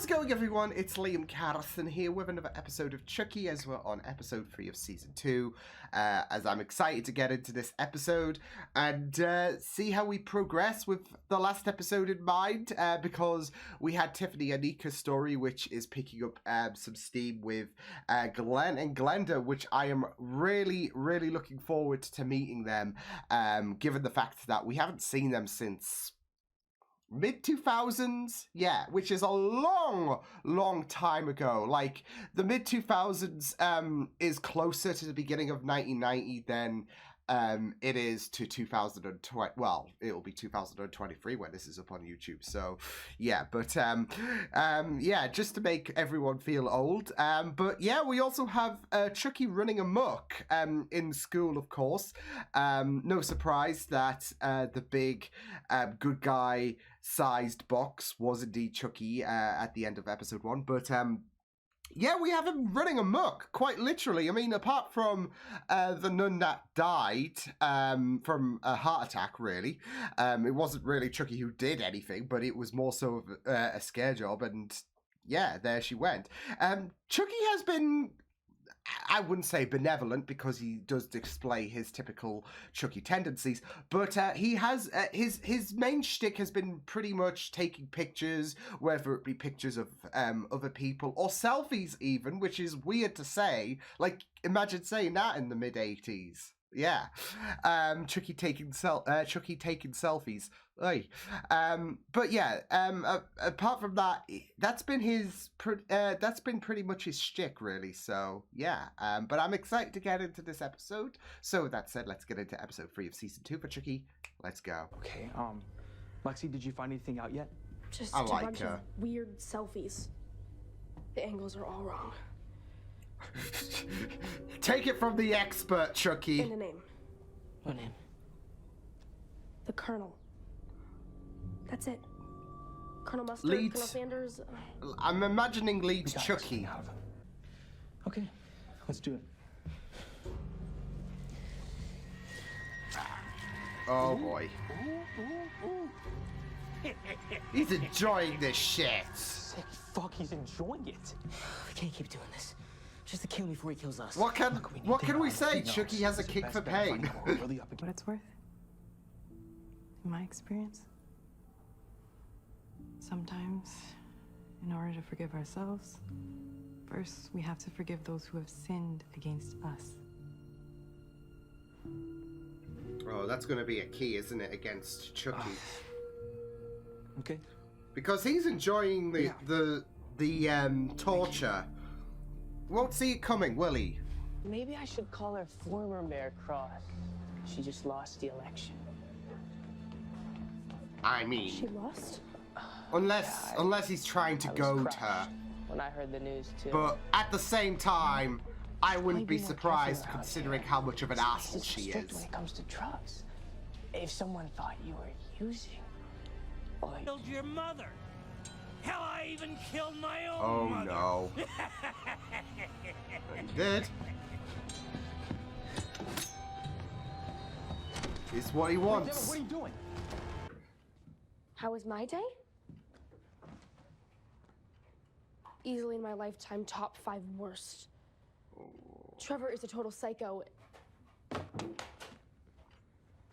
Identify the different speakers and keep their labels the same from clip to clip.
Speaker 1: How's it going, everyone? It's Liam Catterson here with another episode of Chucky, as we're on episode 3 of season 2. As I'm excited to get into this episode and see how we progress with the last episode in mind, because we had Tiffany and Nika's story, which is picking up some steam with Glenn and Glenda, which I am really looking forward to meeting them, given the fact that we haven't seen them since mid-2000s, yeah, which is a long time ago. Like, the mid-2000s is closer to the beginning of 1990 than it is to 2020. Well, it'll be 2023 when this is up on YouTube, so yeah. But yeah, just to make everyone feel old. But yeah, we also have Chucky running amok in school, of course. No surprise that the big good guy sized box was indeed Chucky at the end of episode 1, but yeah, we have him running amok, quite literally. I mean, apart from the nun that died from a heart attack, really. It wasn't really Chucky who did anything, but it was more so of a scare job, and yeah, there she went. Chucky has been, I wouldn't say benevolent, because he does display his typical Chucky tendencies, but he has, his main shtick has been pretty much taking pictures, whether it be pictures of other people, or selfies even, which is weird to say. Like, imagine saying that in the mid-80s. Yeah. Chucky taking selfies. Oy. But yeah, apart from that, that's been pretty much his shtick, really. So yeah, but I'm excited to get into this episode. So with that said, let's get into episode 3 of season 2 for Chucky. Let's go.
Speaker 2: Okay, Lexi, did you find anything out yet?
Speaker 3: Just
Speaker 1: I
Speaker 3: a
Speaker 1: like
Speaker 3: bunch of weird selfies. The angles are all wrong.
Speaker 1: Take it from the expert, Chucky.
Speaker 3: And a name.
Speaker 4: What name?
Speaker 3: The Colonel. That's it. Colonel Mustard,
Speaker 1: Leads.
Speaker 3: Colonel Sanders.
Speaker 1: I'm imagining leads Chucky.
Speaker 2: Okay, let's do it.
Speaker 1: Oh boy. He's enjoying this shit.
Speaker 2: Sick fuck, he's enjoying it.
Speaker 4: We can't keep doing this. Just to kill him before he kills us.
Speaker 1: What can we say? Chucky has a kick for pain.
Speaker 5: What it's worth, in my experience. Sometimes, in order to forgive ourselves, first we have to forgive those who have sinned against us.
Speaker 1: Oh, that's going to be a key, isn't it, against Chucky?
Speaker 2: Okay.
Speaker 1: Because he's enjoying the torture. Won't see it coming, will he?
Speaker 4: Maybe I should call her former Mayor Cross. She just lost the election.
Speaker 1: I mean,
Speaker 3: She lost?
Speaker 1: unless he's trying to goad her.
Speaker 4: When I heard the news too.
Speaker 1: But at the same time, I wouldn't be surprised considering how much of an asshole she
Speaker 4: strict when
Speaker 1: is.
Speaker 4: it comes to drugs. If someone thought you were using, or
Speaker 6: Killed your mother. Hell, I even killed my own
Speaker 1: Oh
Speaker 6: mother.
Speaker 1: no. He did. It's what he wants.
Speaker 2: What are you doing?
Speaker 3: How was my day? Easily in my lifetime top 5 worst. Trevor is a total psycho.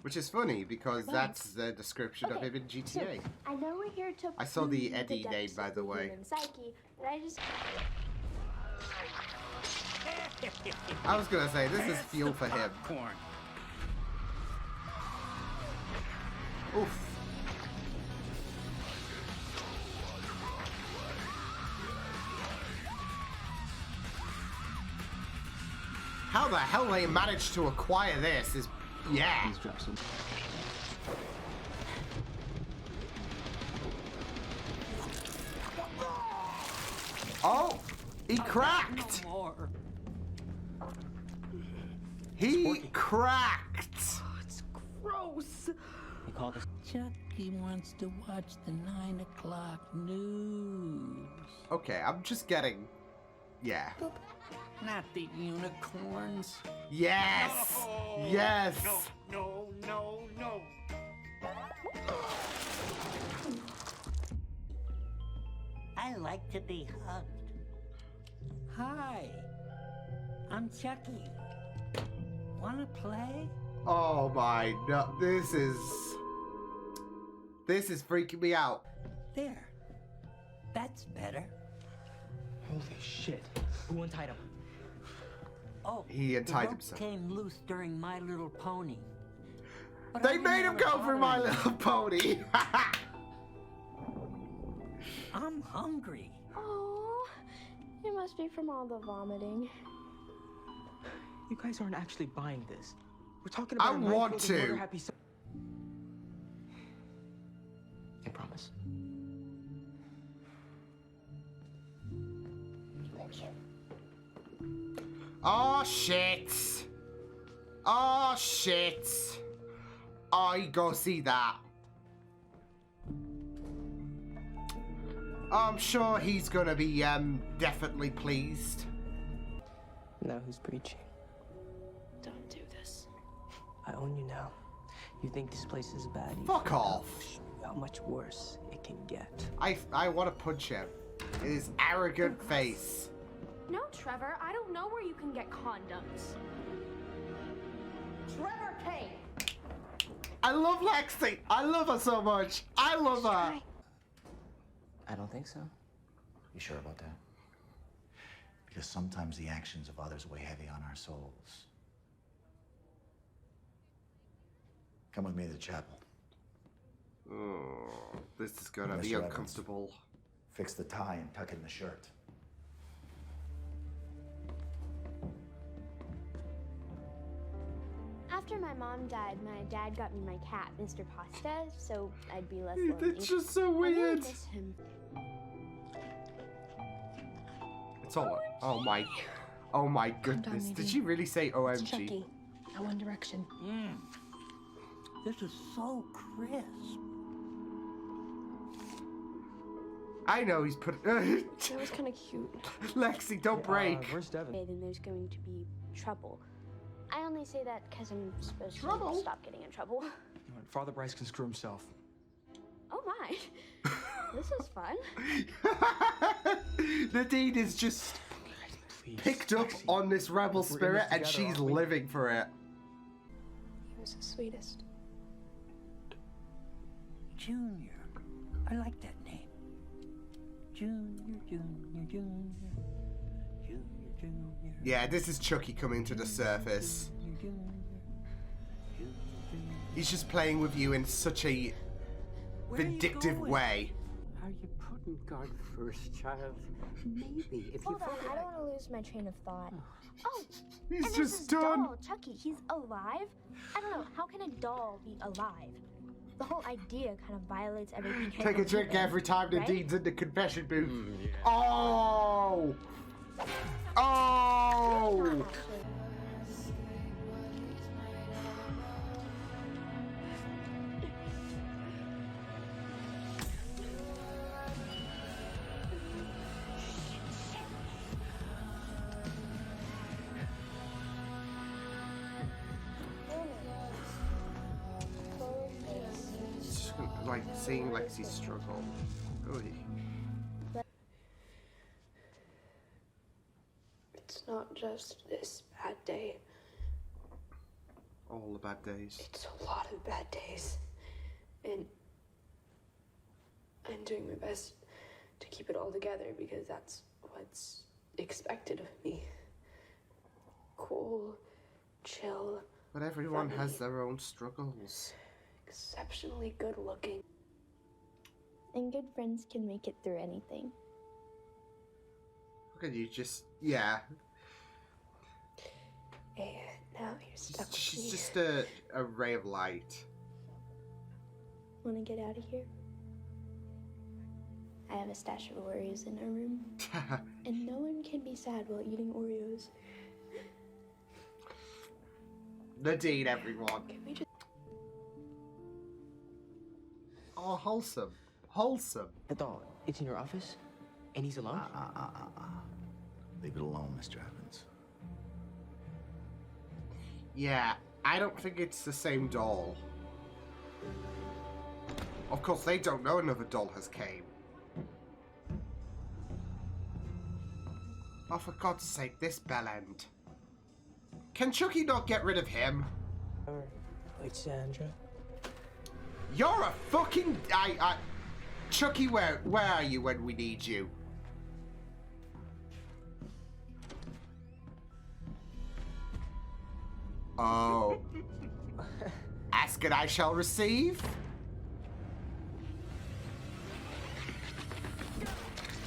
Speaker 1: Which is funny because that's the description of him in GTA.
Speaker 7: I know we're here to
Speaker 1: I saw the
Speaker 7: prove
Speaker 1: Eddie name,
Speaker 7: depths
Speaker 1: by
Speaker 7: of
Speaker 1: the way.
Speaker 7: human psyche, but I just
Speaker 1: I was gonna say, this is fuel for him.
Speaker 6: Popcorn.
Speaker 1: Oof. How the hell they managed to acquire this is, yeah.
Speaker 2: Please drop some.
Speaker 1: Oh, he cracked.
Speaker 6: More.
Speaker 1: He cracked.
Speaker 3: It's gross.
Speaker 4: you call this.
Speaker 6: Chucky wants to watch the 9 o'clock news.
Speaker 1: Okay, I'm just getting, yeah.
Speaker 6: Not the unicorns.
Speaker 1: Yes.
Speaker 6: No.
Speaker 1: Yes.
Speaker 6: No. I like to be hugged. Hi, I'm Chucky. Wanna play?
Speaker 1: Oh my no, this is freaking me out.
Speaker 6: There. That's better.
Speaker 4: Holy shit. Who untied him?
Speaker 6: Oh,
Speaker 1: He untied
Speaker 6: the rope
Speaker 1: himself.
Speaker 6: came loose during My Little Pony. But I
Speaker 1: They
Speaker 6: didn't
Speaker 1: made him
Speaker 6: wanna
Speaker 1: go for
Speaker 6: bother
Speaker 1: My
Speaker 6: him.
Speaker 1: Little Pony.
Speaker 6: I'm hungry.
Speaker 3: Oh, it must be from all the vomiting.
Speaker 4: You guys aren't actually buying this. We're talking about
Speaker 1: I
Speaker 4: a
Speaker 1: want
Speaker 4: nine-year-old
Speaker 1: to.
Speaker 4: murder-happy son. I promise. Thank you.
Speaker 1: Oh shit. Oh shit. I go see that. I'm sure he's gonna be definitely pleased.
Speaker 4: Now who's preaching?
Speaker 3: Don't do this.
Speaker 4: I own you now. You think this place is bad?
Speaker 1: Fuck off.
Speaker 4: How much worse it can get.
Speaker 1: I want to punch him in his arrogant face.
Speaker 3: No, Trevor, I don't know where you can get condoms. Trevor Kane!
Speaker 1: I love Lexi. I love her so much. I love her.
Speaker 4: I don't think so.
Speaker 8: You sure about that? Because sometimes the actions of others weigh heavy on our souls. Come with me to the chapel.
Speaker 1: Oh, this is gonna
Speaker 8: Mr.
Speaker 1: be
Speaker 8: Evans.
Speaker 1: uncomfortable.
Speaker 8: Fix the tie and tuck in the shirt.
Speaker 7: After my mom died, my dad got me my cat, Mr. Pasta, so I'd be less lonely.
Speaker 1: It's just so
Speaker 7: I really
Speaker 1: weird.
Speaker 7: miss him.
Speaker 1: It's all. Oh my goodness. Did she really say
Speaker 3: It's
Speaker 1: OMG?
Speaker 3: Chucky. Now One Direction.
Speaker 6: This is so crisp.
Speaker 1: I know he's put.
Speaker 3: That was kind of cute.
Speaker 1: Lexi, don't break.
Speaker 4: Where's Devin?
Speaker 7: Then there's going to be trouble. I only say that because I'm supposed
Speaker 1: Trouble?
Speaker 7: to stop getting in trouble.
Speaker 2: Father Bryce can screw himself.
Speaker 7: Oh my. This is fun.
Speaker 1: Nadine is just
Speaker 2: Please.
Speaker 1: picked up
Speaker 2: Lexi,
Speaker 1: on this rebel
Speaker 2: we're in this
Speaker 1: spirit and
Speaker 2: together,
Speaker 1: she's
Speaker 2: aren't we?
Speaker 1: living for it.
Speaker 3: He was the sweetest.
Speaker 6: Junior. I like that name. Junior, Junior, Junior. Junior, Junior.
Speaker 1: Yeah, this is Chucky coming to the surface.
Speaker 6: Junior, Junior. Junior, Junior.
Speaker 1: He's just playing with you in such a
Speaker 6: Where are you
Speaker 1: vindictive
Speaker 6: going?
Speaker 1: way.
Speaker 9: Are you putting God first, child? Maybe if you
Speaker 7: Hold on,
Speaker 9: feel
Speaker 7: I
Speaker 9: like...
Speaker 7: don't want to lose my train of thought. Oh,
Speaker 1: He's
Speaker 7: and there's
Speaker 1: just
Speaker 7: this
Speaker 1: done.
Speaker 7: doll, Chucky. He's alive? I don't know, how can a doll be alive? The whole idea kind of violates everything. I
Speaker 1: Take a
Speaker 7: believe
Speaker 1: drink
Speaker 7: in,
Speaker 1: every time
Speaker 7: right?
Speaker 1: Nadine's in the confession booth.
Speaker 2: Yeah.
Speaker 1: Oh! Oh!
Speaker 7: Not actually.
Speaker 1: It's just like seeing Lexi struggle. Oy.
Speaker 3: It's not just this bad day.
Speaker 1: All the bad days.
Speaker 3: It's a lot of bad days. And I'm doing my best to keep it all together because that's what's expected of me. Cool, chill,
Speaker 1: But everyone
Speaker 3: funny,
Speaker 1: has their own struggles.
Speaker 3: exceptionally good looking.
Speaker 7: And good friends can make it through anything.
Speaker 1: Look at you just, yeah.
Speaker 3: And now you're stuck with
Speaker 1: She's
Speaker 3: me.
Speaker 1: just a ray of light.
Speaker 7: Want to get out of here? I have a stash of Oreos in our room. And no one can be sad while eating Oreos.
Speaker 1: Nadine, everyone.
Speaker 3: Can we just...
Speaker 1: Oh, wholesome. Wholesome.
Speaker 4: The doll, it's in your office? And he's alone?
Speaker 8: Leave it alone, Mr. Evans.
Speaker 1: Yeah, I don't think it's the same doll. Of course, they don't know another doll has came. Oh, for God's sake, this bell end. Can Chucky not get rid of him?
Speaker 4: Like Sandra.
Speaker 1: You're a fucking... Chucky, where are you when we need you? Oh. Ask and I shall receive?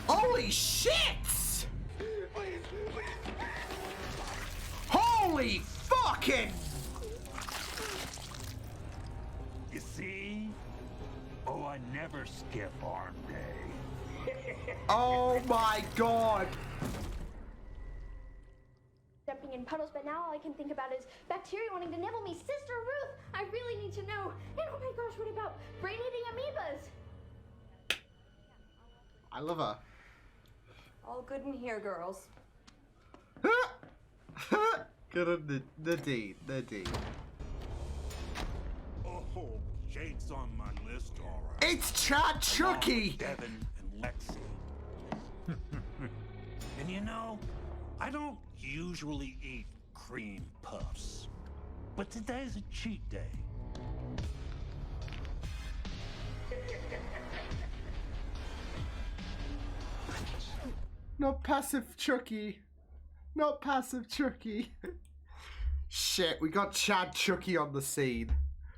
Speaker 1: Holy shit! Holy fucking...
Speaker 10: You see? Oh, I never skip arm day.
Speaker 1: Oh my god!
Speaker 7: Jumping in puddles, but now all I can think about is bacteria wanting to nibble me. Sister Ruth, I really need to know. And oh my gosh, what about brain-eating amoebas?
Speaker 1: I love her.
Speaker 5: All good in here, girls.
Speaker 1: Good on the deed.
Speaker 10: Oh, Jake's on my list, all right.
Speaker 1: It's Chad Chucky!
Speaker 10: Devin and Lexi. And you know, I don't usually eat cream puffs, but today's a cheat day.
Speaker 1: Not passive Chucky. Not passive Chucky. Shit, we got Chad Chucky on the scene.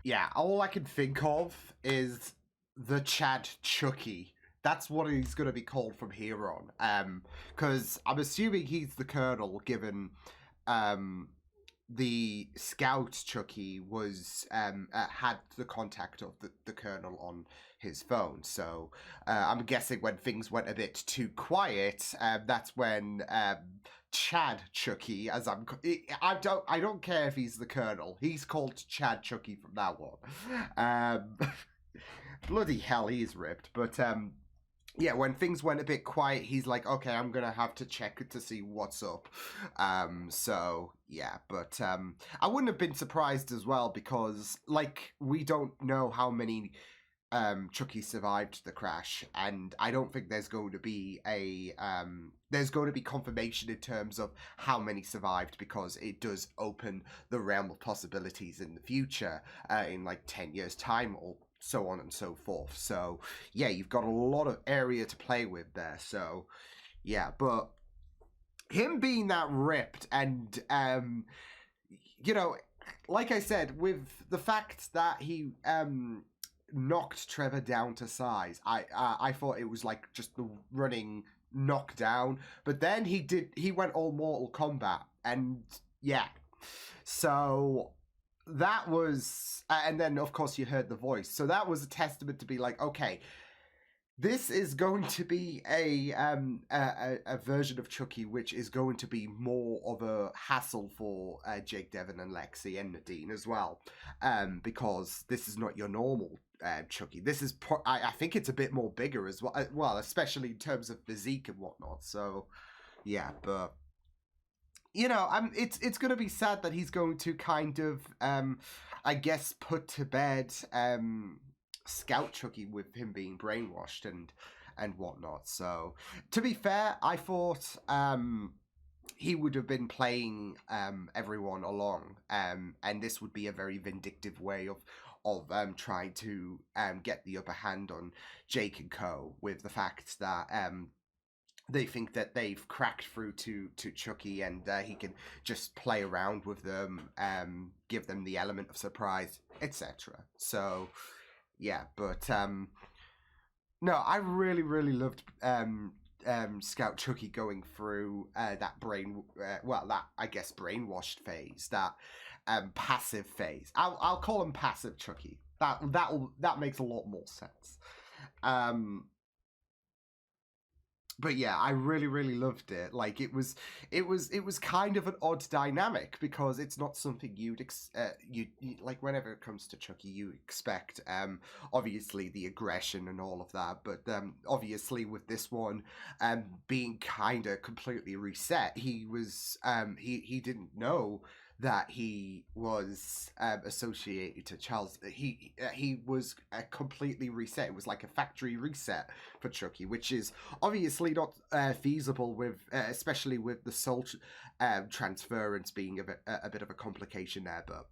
Speaker 1: Yeah, all I can think of is the Chad Chucky. That's what he's going to be called from here on. Because I'm assuming he's the Colonel, given the Scout Chucky was had the contact of the Colonel on his phone. So I'm guessing when things went a bit too quiet, that's when Chad Chucky, as I don't care if he's the Colonel. He's called Chad Chucky from now on. Bloody hell, he is ripped. But yeah, when things went a bit quiet, he's like, okay, I'm gonna have to check it to see what's up. So yeah, but I wouldn't have been surprised as well, because like, we don't know how many Chucky survived the crash, and I don't think there's going to be there's going to be confirmation in terms of how many survived, because it does open the realm of possibilities in the future, in like 10 years time, or so on and so forth. So yeah, you've got a lot of area to play with there. So yeah, but him being that ripped, and you know, like I said, with the fact that he knocked Trevor down to size, I thought it was like just the running knockdown, but then he went all Mortal Kombat, and yeah, so that was, and then of course you heard the voice, so that was a testament to be like, okay, this is going to be a version of Chucky which is going to be more of a hassle for Jake, Devin, and Lexi, and Nadine as well, because this is not your normal Chucky. This is, I think it's a bit more bigger as well, especially in terms of physique and whatnot. So yeah, but you know, it's going to be sad that he's going to kind of, I guess, put to bed Scout Chucky with him being brainwashed and whatnot. So, to be fair, I thought he would have been playing everyone along, and this would be a very vindictive way of trying to get the upper hand on Jake and Co. with the fact that they think that they've cracked through to Chucky, and he can just play around with them, give them the element of surprise, etc. So yeah, but no, I really loved Scout Chucky going through that that, I guess, brainwashed phase, that passive phase. I'll call him passive Chucky. That makes a lot more sense. But yeah, I really loved it. Like, it was kind of an odd dynamic, because it's not something you'd like, whenever it comes to Chucky, you expect obviously the aggression and all of that, but obviously with this one being kind of completely reset, he was he didn't know that he was associated to Charles. He was completely reset. It was like a factory reset for Chucky, which is obviously not feasible with, especially with the soul transference being a bit of a complication there. But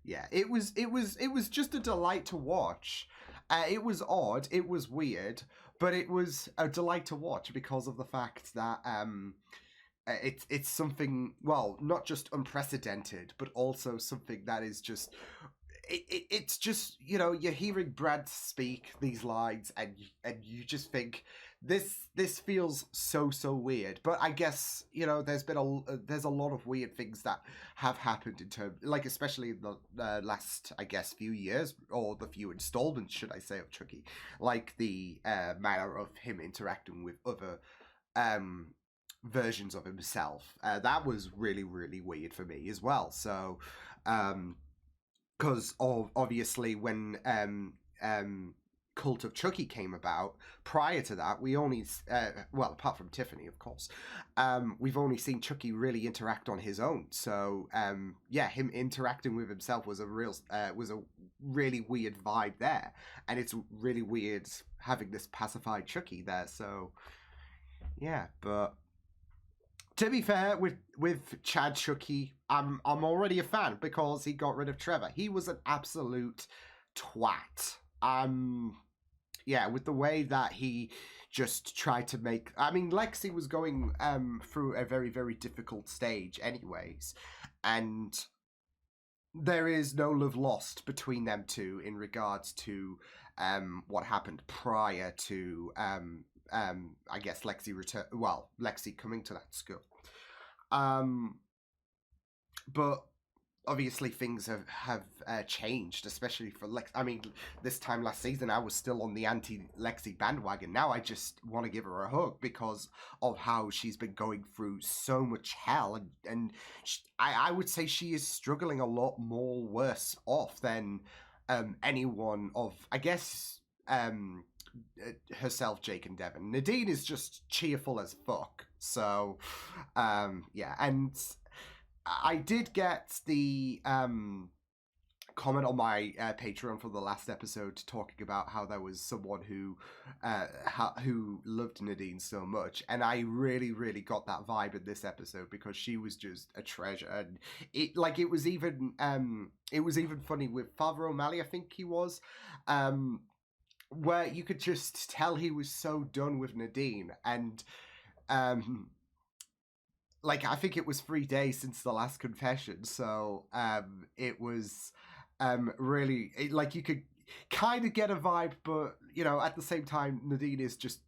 Speaker 1: yeah, it was just a delight to watch. It was odd, it was weird, but it was a delight to watch because of the fact that it's something, well, not just unprecedented, but also something that is just it's just, you know, you're hearing Brad speak these lines and you just think this feels so weird. But I guess, you know, there's a lot of weird things that have happened in terms, like, especially in the last, I guess, few years, or the few installments, should I say, of Chucky, like the manner of him interacting with other versions of himself. That was really weird for me as well. So because obviously when Cult of Chucky came about, prior to that, we only, well, apart from Tiffany, of course, we've only seen Chucky really interact on his own. So, yeah, him interacting with himself was a really weird vibe there. And it's really weird having this pacified Chucky there. So, yeah, but to be fair, with Chad Chucky, I'm already a fan because he got rid of Trevor. He was an absolute twat. Yeah, with the way that he just tried to make, I mean, Lexi was going through a very difficult stage anyways, and there is no love lost between them two in regards to what happened prior to I guess Lexi coming to that school. But obviously things have changed, especially for Lex. I mean, this time last season, I was still on the anti-Lexi bandwagon. Now I just want to give her a hug because of how she's been going through so much hell. And I would say she is struggling a lot more worse off than anyone of, I guess, herself, Jake, and Devin. Nadine is just cheerful as fuck. So, yeah, and I did get the comment on my Patreon for the last episode talking about how there was someone who loved Nadine so much, and I really got that vibe in this episode because she was just a treasure. And it was even funny with Father O'Malley, I think he was, where you could just tell he was so done with Nadine. And like, I think it was 3 days since the last confession, so it was really, like, you could kind of get a vibe, but, you know, at the same time, Nadine is just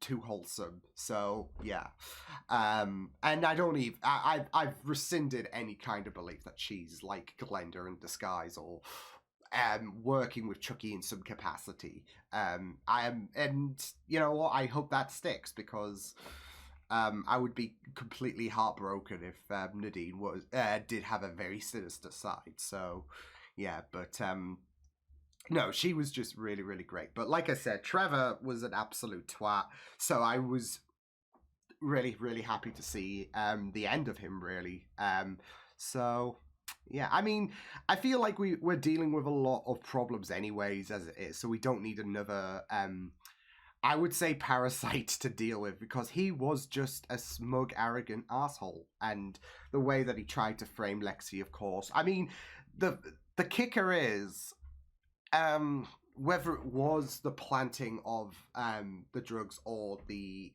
Speaker 1: too wholesome. So yeah, and I've rescinded any kind of belief that she's like Glenda in disguise, or working with Chucky in some capacity. And you know what, I hope that sticks, because I would be completely heartbroken if Nadine did have a very sinister side. So yeah, but no, she was just really great. But like I said, Trevor was an absolute twat, so I was really happy to see the end of him, really. So yeah, I mean, I feel like we're dealing with a lot of problems anyways as it is, so we don't need another I would say Parasite to deal with, because he was just a smug, arrogant asshole. And the way that he tried to frame Lexi, of course. I mean, the kicker is, whether it was the planting of the drugs or the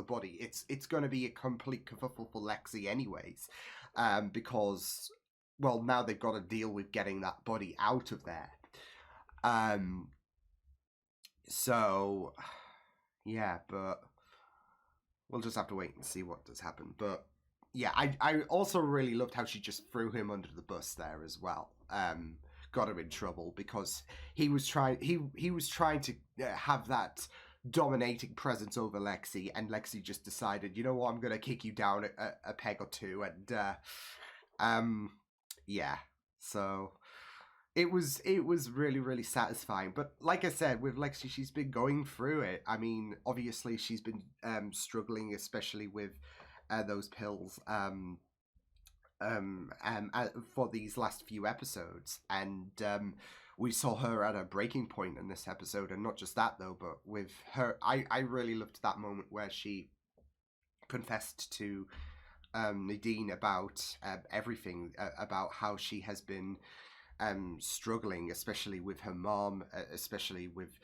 Speaker 1: body, it's going to be a complete kerfuffle for Lexi anyways, because, well, now they've got to deal with getting that body out of there. So, yeah, but we'll just have to wait and see what does happen. But yeah, I also really loved how she just threw him under the bus there as well. Got him in trouble because he was trying to have that dominating presence over Lexi, and Lexi just decided, you know what, I'm gonna kick you down a peg or two, and yeah, so it was really satisfying. But like I said, with Lexi, she's been going through it. I mean, obviously she's been struggling, especially with those pills. for these last few episodes, and we saw her at a breaking point in this episode. And not just that though, but with her, I really loved that moment where she confessed to Nadine about everything, about how she has been struggling, especially with her mom, especially with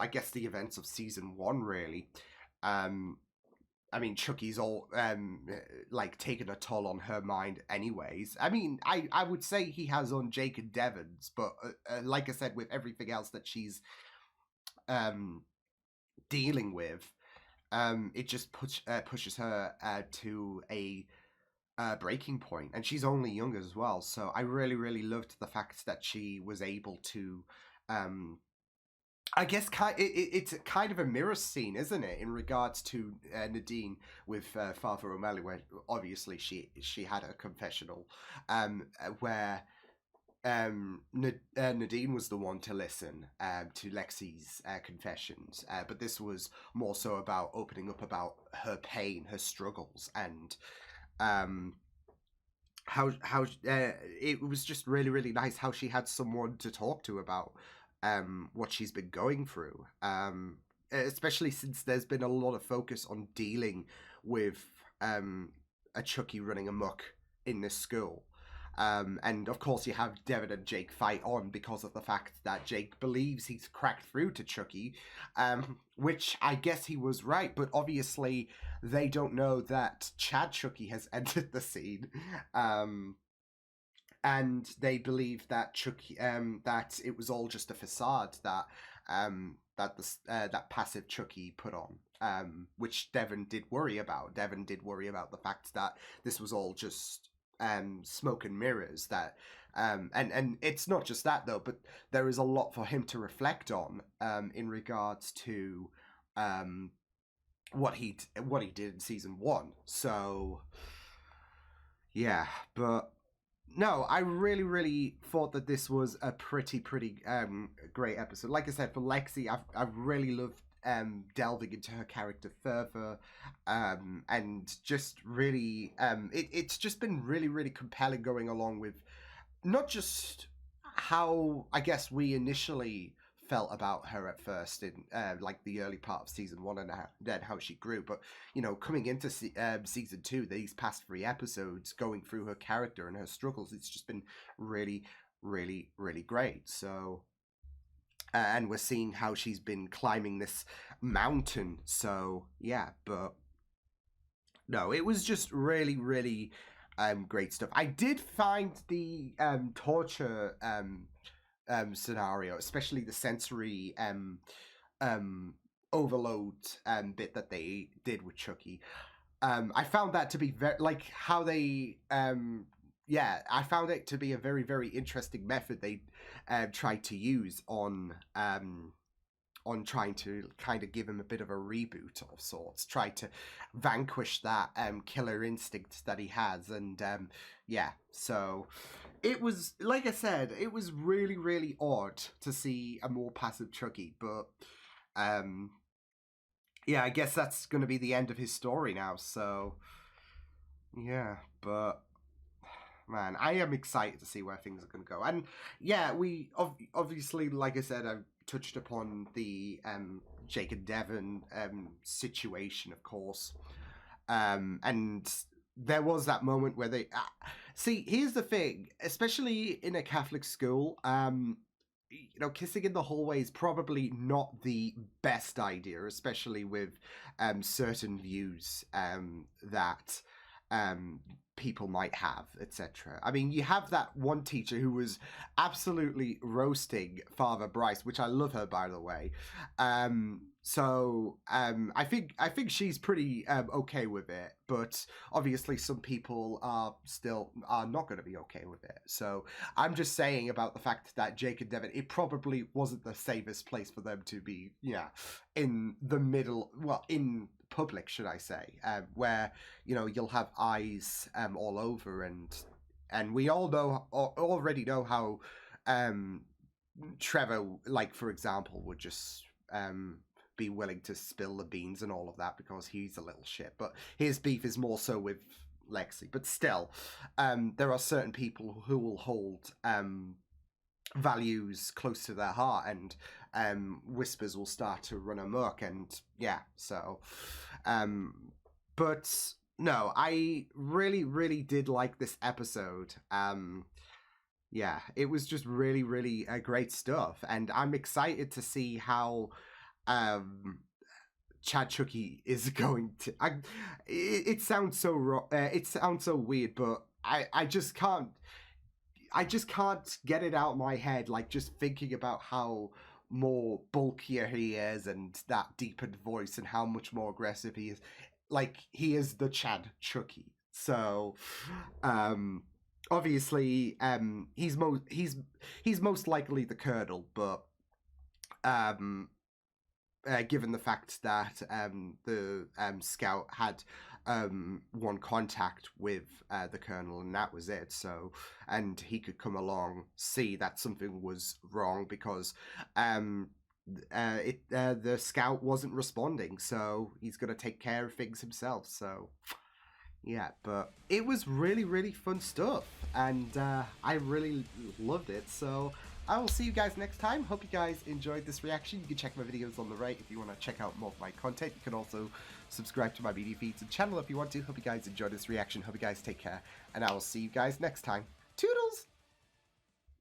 Speaker 1: I guess the events of season 1, really. I mean, Chucky's all like taken a toll on her mind anyways. I mean, I would say he has on Jake and Devon's, but like I said, with everything else that she's dealing with, it just pushes her to a breaking point. And she's only young as well, so I really, really loved the fact that she was able to I guess it's kind of a mirror scene, isn't it, in regards to Nadine with Father O'Malley, where obviously she had a confessional where Nadine was the one to listen to Lexi's confessions, but this was more so about opening up about her pain, her struggles, and how it was just really, really nice how she had someone to talk to about what she's been going through, especially since there's been a lot of focus on dealing with a Chucky running amok in this school. And of course you have Devon and Jake fight on because of the fact that Jake believes he's cracked through to Chucky, which I guess he was right, but obviously they don't know that Chad Chucky has entered the scene. And they believe that Chucky, that it was all just a facade that that passive Chucky put on, which Devon did worry about. Devon did worry about the fact that this was all just smoke and mirrors. That and it's not just that though, but there is a lot for him to reflect on in regards to what he did in season 1. So yeah, but. No, I really, really thought that this was a pretty great episode. Like I said, for Lexi, I've really loved delving into her character further, and just really, it's just been really, really compelling going along with not just how I guess we initially felt about her at first in like the early part of season 1 and then how she grew, but you know, coming into season 2, these past 3 episodes, going through her character and her struggles, it's just been really, really, really great. So and we're seeing how she's been climbing this mountain, so yeah. But no, it was just really, really great stuff. I did find the torture scenario, especially the sensory overload bit that they did with Chucky. I found that to be very, like, how they I found it to be a very, very interesting method they tried to use on trying to kind of give him a bit of a reboot of sorts, try to vanquish that killer instinct that he has. And so it was, like I said, it was really, really odd to see a more passive Chucky, but I guess that's going to be the end of his story now. So yeah, but man, I am excited to see where things are going to go. And yeah, we obviously, like I said, I've touched upon the Jake and Devon situation, of course, and there was that moment where they see, here's the thing, especially in a Catholic school, you know, kissing in the hallway is probably not the best idea, especially with certain views that people might have, etc. I mean, you have that one teacher who was absolutely roasting Father Bryce, which I love her, by the way. So I think she's pretty okay with it, but obviously some people are not going to be okay with it. So I'm just saying about the fact that Jake and Devon, it probably wasn't the safest place for them to be, in the middle, well, in public, should I say, where, you know, you'll have eyes all over, and we all already know how Trevor, like, for example, would just be willing to spill the beans and all of that because he's a little shit. But his beef is more so with Lexi, but still, there are certain people who will hold values close to their heart, and whispers will start to run amok, and yeah, so but no, I really did like this episode. Yeah, it was just really great stuff, and I'm excited to see how Chad Chucky is going to. It sounds so wrong. It sounds so weird, but I just can't. I just can't get it out of my head. Like, just thinking about how more bulkier he is, and that deepened voice, and how much more aggressive he is. Like, he is the Chad Chucky. So, obviously, he's most likely the Colonel, but given the fact that the Scout had one contact with the Colonel, and that was it. So, and he could come along, see that something was wrong, because the Scout wasn't responding, so he's gonna take care of things himself. So yeah, but it was really fun stuff, and I really loved it. So I will see you guys next time. Hope you guys enjoyed this reaction. You can check my videos on the right if you want to check out more of my content. You can also subscribe to my media feeds and channel if you want to. Hope you guys enjoyed this reaction. Hope you guys take care, and I will see you guys next time. Toodles!